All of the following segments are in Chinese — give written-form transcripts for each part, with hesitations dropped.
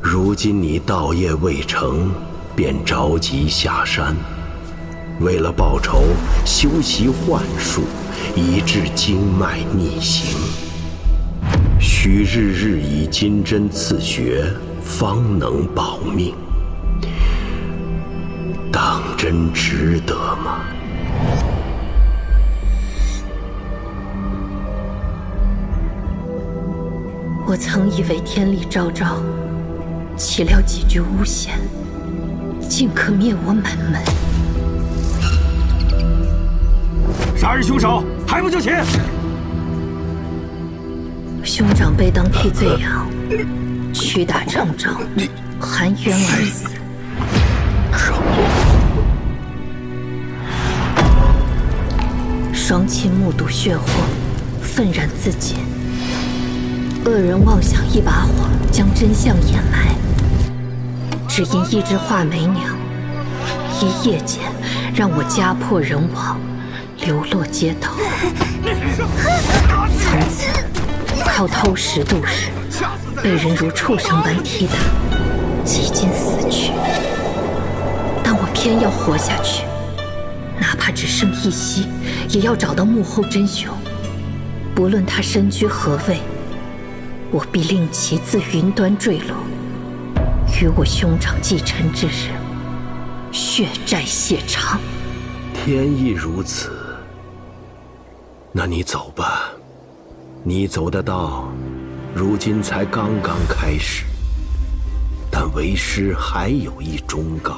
如今你道业未成，便着急下山，为了报仇，修习幻术，以致经脉逆行。需日日以金针刺血，方能保命。当真值得吗？我曾以为天理昭昭，岂料几句诬陷，竟可灭我满门。杀人凶手还不就擒！兄长被当替罪羊，屈打成招，含冤而死。双亲目睹血祸，愤然自尽。恶人妄想一把火将真相掩埋，只因一只画眉鸟，一夜间让我家破人亡，流落街头。从此靠偷食度日，被人如畜生般踢打，几近死去。但我偏要活下去，哪怕只剩一息，也要找到幕后真凶。不论他身居何位，我必令其自云端坠落，于我兄长继承之日，血债血偿。天意如此，那你走吧。你走的道，如今才刚刚开始，但为师还有一忠告。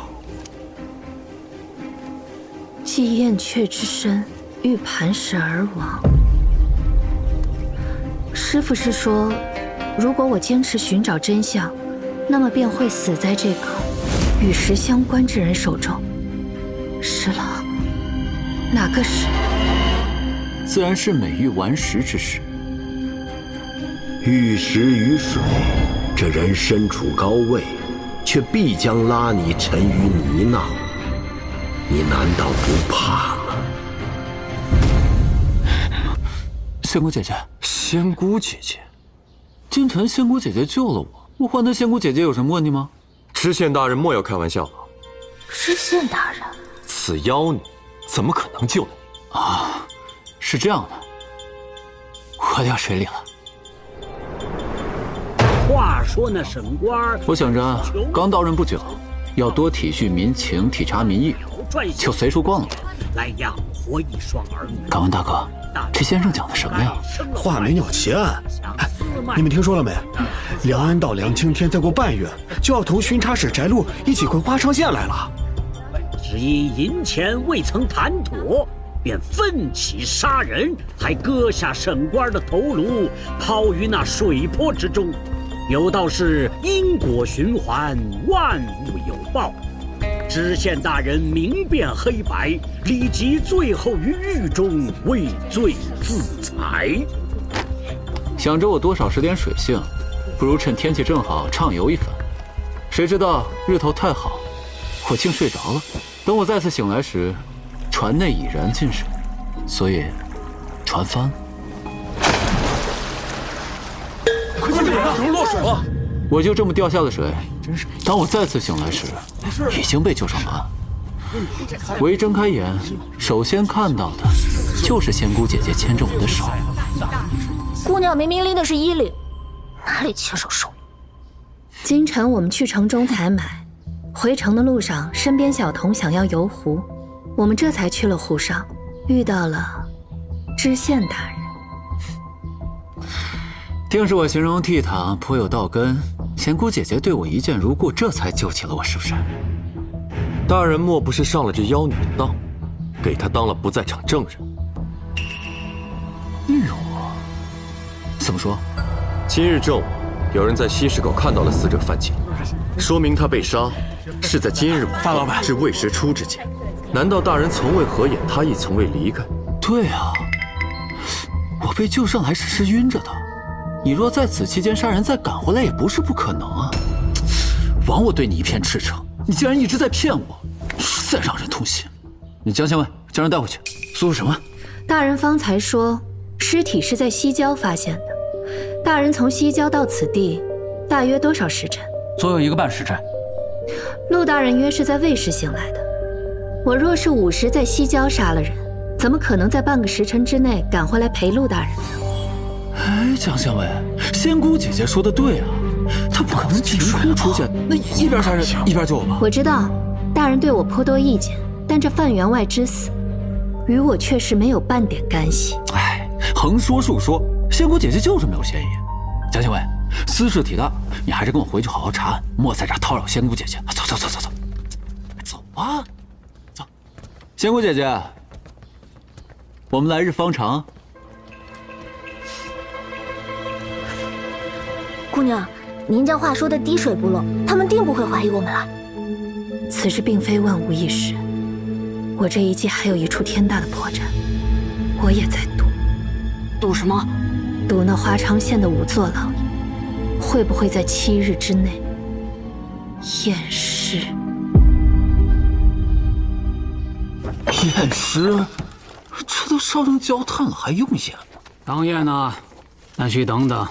继燕雀之身，欲磐石而亡。师父是说，如果我坚持寻找真相，那么便会死在这个与石相关之人手中。是了，哪个石？自然是美玉顽石之石。玉石与水，这人身处高位，却必将拉你沉于泥淖。你难道不怕吗？仙姑姐姐，仙姑姐姐，今晨仙姑姐姐救了我，我换她仙姑姐姐有什么问题吗？知县大人莫要开玩笑了。知县大人，此妖女怎么可能救了你啊？是这样的，我掉水里了。话说那省官，我想着刚到任不久，要多体恤民情，体察民意，就随处逛了逛，来养活一双儿女。敢问大哥，这先生讲的什么呀？画眉鸟奇案，你们听说了没？梁安到梁青天再过半月，就要同巡查使翟禄一起回花昌县来了。只因银钱未曾谈妥，便奋起杀人，还割下省官的头颅，抛于那水泊之中。有道是因果循环，万物有报。知县大人明辨黑白，立即醉后于狱中，畏罪自裁。想着我多少使点水性，不如趁天气正好畅游一番。谁知道日头太好，我竟睡着了。等我再次醒来时，船内已然进水，所以船翻了。快进来，怎么落水了？我就这么掉下了水。当我再次醒来时，已经被救上了岸。我一睁开眼，首先看到的就是仙姑姐姐牵着我的手。姑娘明明拎的是衣领，哪里牵手手？今晨我们去城中采买，回城的路上，身边小童想要游湖，我们这才去了湖上，遇到了知县大人。定是我形容倜傥，颇有道根。仙姑姐姐对我一见如故，这才救起了我，是不是？大人莫不是上了这妖女的当，给她当了不在场证人？怎么说？今日正午，有人在西市口看到了死者范景，说明他被杀是在今日午范老板至未时出之间。难道大人从未合眼，他亦从未离开？对啊，我被救上来时是晕着的。你若在此期间杀人再赶回来，也不是不可能啊！枉我对你一片赤诚，你竟然一直在骗我，实在让人痛心。你江县尉，将人带回去。说什么？大人方才说尸体是在西郊发现的，大人从西郊到此地大约多少时辰？左右1个半时辰。陆大人约是在未时醒来的，我若是午时在西郊杀了人，怎么可能在半个时辰之内赶回来陪陆大人呢？哎，江县尉，仙姑姐姐说的对啊，她不可能凭空出现，那一边杀人一边救我吧？我知道，大人对我颇多意见，但这范员外之死，与我确实没有半点干系。哎，横说竖说，仙姑姐姐就是没有嫌疑。江县尉，私事体大，你还是跟我回去好好查案，莫在这叨扰仙姑姐姐。走走走走走，走啊，走。仙姑姐姐，我们来日方长。姑娘，您将话说的滴水不漏，他们定不会怀疑我们了。此事并非万无一失，我这一计还有一处天大的破绽，我也在赌。赌什么？赌那华长县的仵作老爷会不会在7日之内验尸？验尸？这都烧成焦炭了，还用验吗？当验呢，但需等等。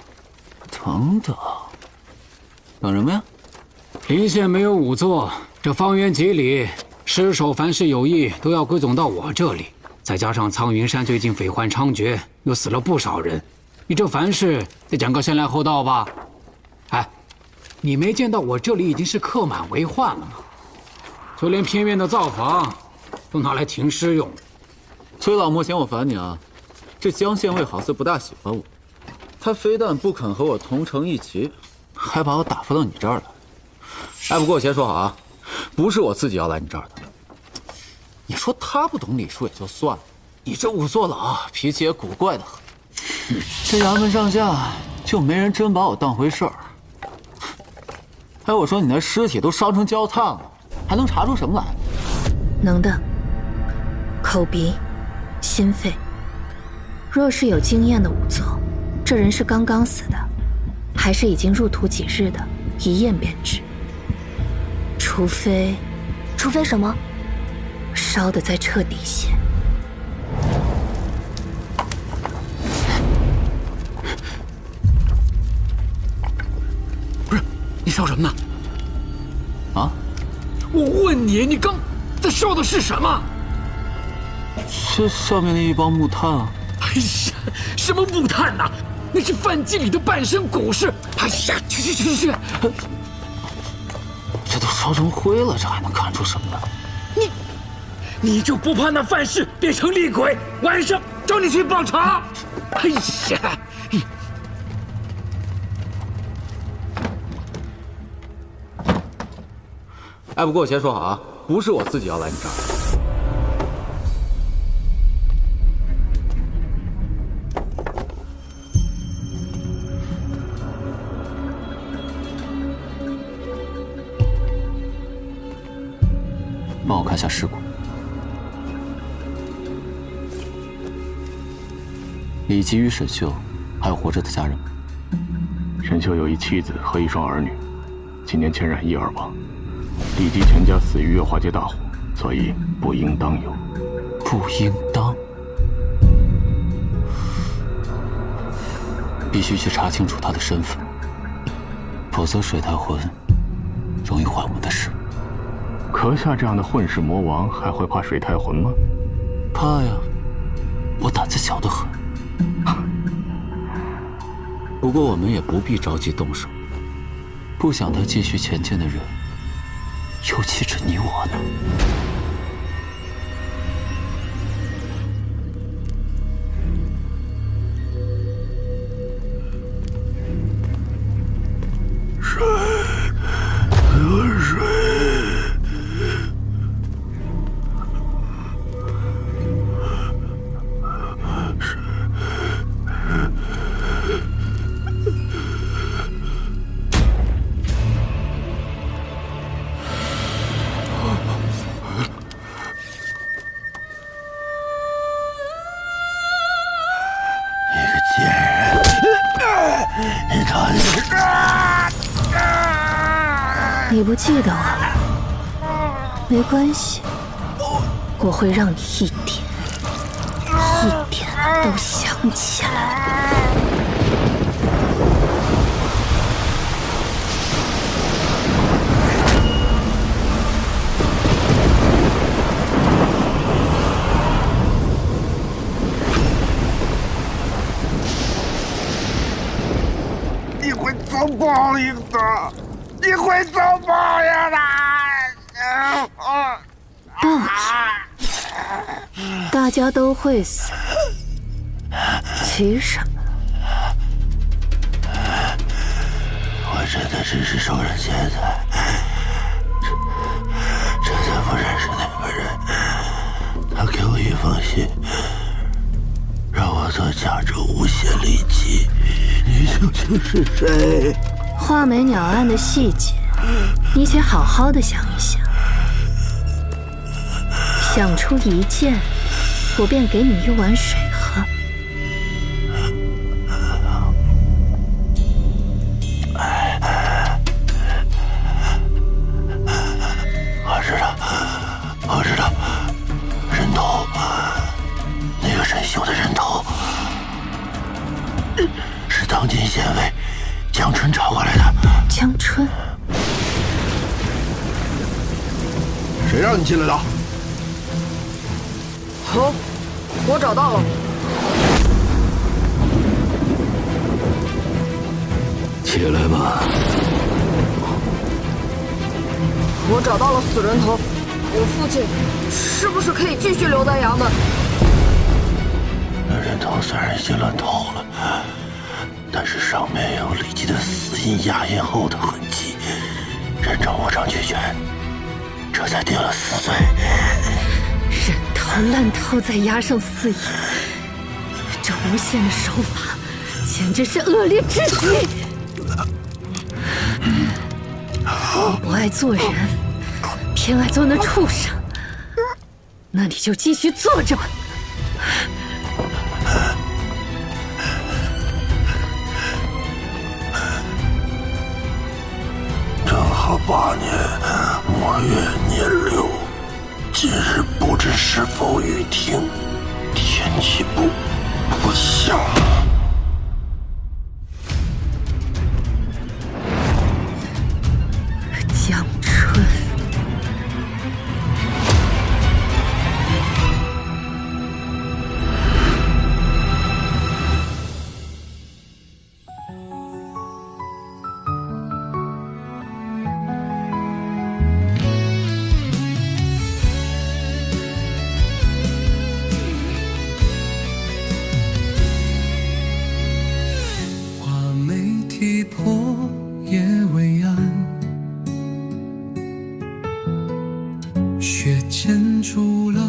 等等，等什么呀？临县没有仵作，这方圆几里尸首凡是有异，都要归总到我这里。再加上苍云山最近匪患猖獗，又死了不少人，你这凡事得讲个先来后到吧？哎，你没见到我这里已经是客满为患了吗？就连偏院的灶房都拿来停尸用。崔老莫嫌我烦你啊？这江县尉好似不大喜欢我，他非但不肯和我同乘一骑，还把我打发到你这儿来。哎，不过我先说好啊，不是我自己要来你这儿的。你说他不懂礼数也就算了，你这仵作老脾气也古怪的很。这衙门上下就没人真把我当回事儿。哎，我说你那尸体都烧成焦炭了，还能查出什么来？能的，口鼻、心肺。若是有经验的仵作，这人是刚刚死的，还是已经入土几日的，一验便知。除非什么？烧得再彻底些。不是，你烧什么呢？啊？我问你，你刚在烧的是什么？这上面的一包木炭啊！哎呀，什么木炭呐？那是范进里的半身骨尸！哎呀，去！这都烧成灰了，这还能看出什么来？你就不怕那范氏变成厉鬼，晚上找你去报仇？哎呀！哎，不过我先说好啊，不是我自己要来你这儿。帮我看下尸骨。李吉与沈秀还有活着的家人吗？沈秀有一妻子和一双儿女，今年前染疫而亡。李吉全家死于月华街大火，所以不应当有。不应当。必须去查清楚他的身份，否则水太浑容易坏我们的事。阁下这样的混世魔王还会怕水太浑吗？怕呀，我胆子小得很。不过我们也不必着急动手，不想他继续前进的人，尤其是你我呢。你不记得我了？没关系，我会让你一点都想起来。报应的，你会遭报应的。报应，大家都会死，急什么？我真的只是受人钱财，真的不认识那个人。他给我一封信，让我做价值无限利器。你究竟是谁？画眉鸟案的细节，你且好好的想一想。想出一件，我便给你一碗水喝。我知道，人头，那个沈修的人头，是当今县尉江春找过来的。江春，谁让你进来的？好，我找到了。起来吧。我找到了死人头，我父亲是不是可以继续留在衙门？那人头虽然已经烂透了，但是上面有李记的死印压印后的痕迹，人证物证俱全，这才定了死罪。人头烂透再压上死印，这诬陷的手法简直是恶劣至极。你不爱做人，偏爱做那畜生，那你就继续做着吧。正好8年末月年6，今日不知是否雨停，天气不祥。江春，画眉啼破夜未安，血溅出了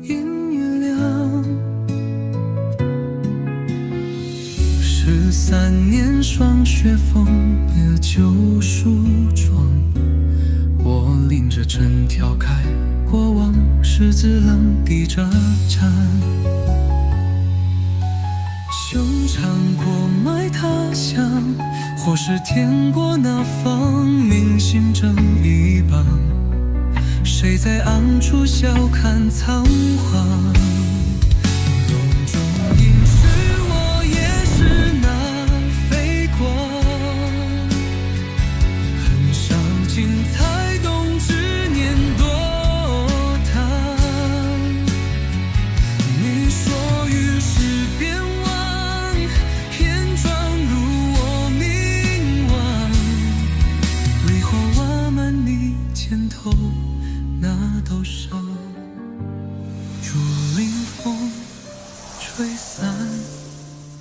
阴凉。13年霜雪封了旧书窗，我拎着针挑开过往，十字冷滴着颤。修长过埋他乡，或是填过那方明心正一榜。谁在暗处笑看仓皇？笼中应是我，也是那飞光。很少精彩动，只念多唐。你说于是便忘，偏装入我冥顽。梨花挖满你肩头那道伤，竹林风吹散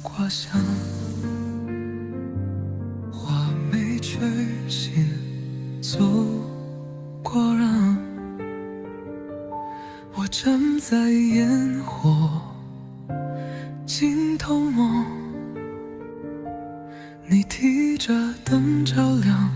花香，画眉却心走过让。我站在烟火尽头梦，你提着灯照亮。